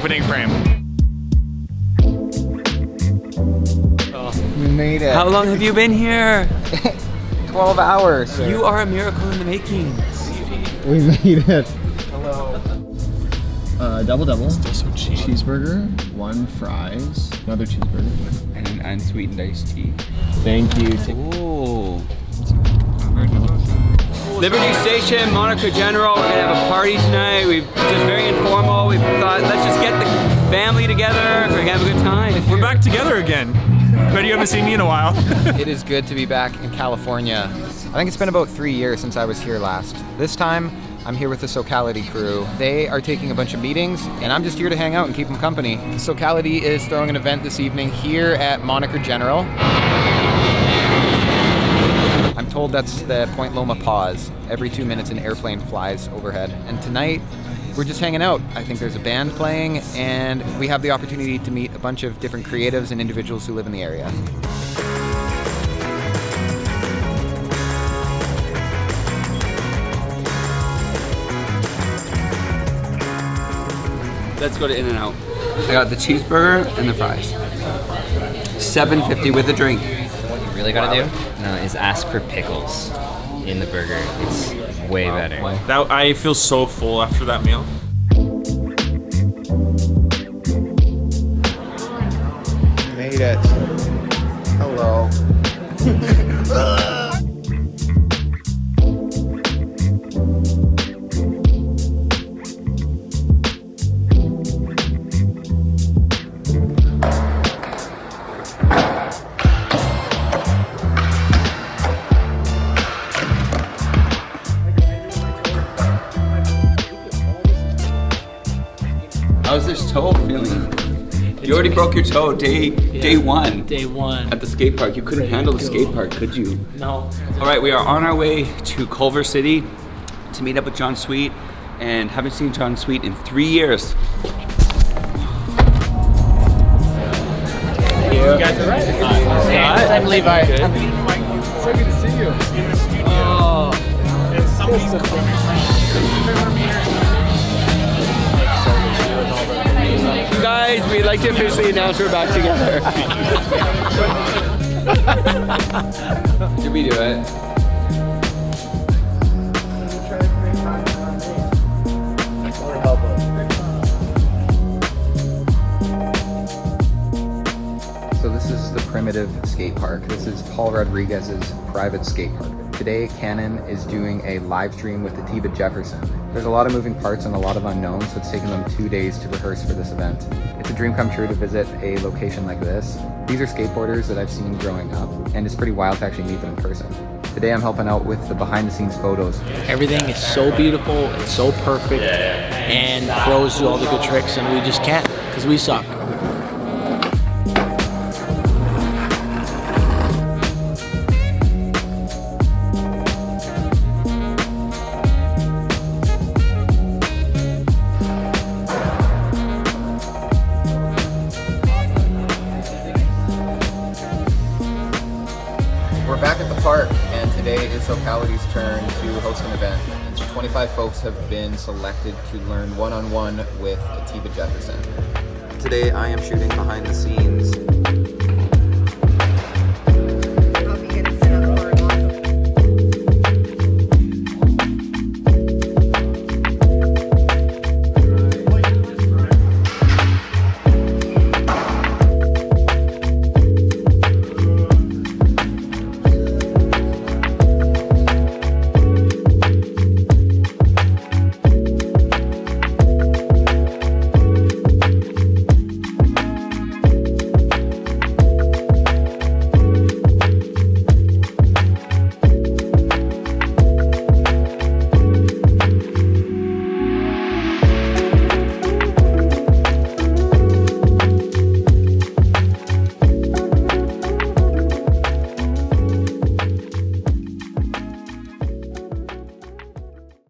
opening frame. We made it. How long have you been here? 12 hours. Sir. You are a miracle in the making. We made it. Hello. Double. Still so cheap. Cheeseburger, 1 fries, another cheeseburger. And an unsweetened iced tea. Thank you. Ooh. Liberty Station, Monaco General. We're gonna have a party tonight. We've just very informal. We thought let's just get the family together. We're gonna have a good time. We're back together again. Bet you haven't seen me in a while. It is good to be back in California. I think it's been about 3 years since I was here last. This time, I'm here with the Socality crew. They are taking a bunch of meetings, and I'm just here to hang out and keep them company. Socality is throwing an event this evening here at Monaco General. I'm told that's the Point Loma pause. Every 2 minutes an airplane flies overhead. And tonight, we're just hanging out. I think there's a band playing, and we have the opportunity to meet a bunch of different creatives and individuals who live in the area. Let's go to In-N-Out. I got the cheeseburger and the fries. $7.50 with a drink. What you really gotta do is ask for pickles in the burger. It's way better. That, I feel so full after that meal. Made it. Hello. How's this toe feeling? You already broke your toe day one. Day one. At the skate park. You couldn't handle the skate park, could you? No. All right, we are on our way to Culver City to meet up with John Sweet, and haven't seen John Sweet in 3 years. You guys are right. I'm Levi. So good to see you. In the studio. Oh. And something's You guys, we'd like to officially announce we're back together. Did we do it? So this is the Primitive Skate Park. This is Paul Rodriguez's private skate park. Today, Canon is doing a live stream with Atiba Jefferson. There's a lot of moving parts and a lot of unknowns, so it's taken them 2 days to rehearse for this event. It's a dream come true to visit a location like this. These are skateboarders that I've seen growing up, and it's pretty wild to actually meet them in person. Today I'm helping out with the behind the scenes photos. Everything is so beautiful, it's so perfect, and pros do all the good tricks, and we just can't, because we suck. We're back at the park, and today is Socality's turn to host an event. 25 folks have been selected to learn one-on-one with Atiba Jefferson. Today I am shooting behind the scenes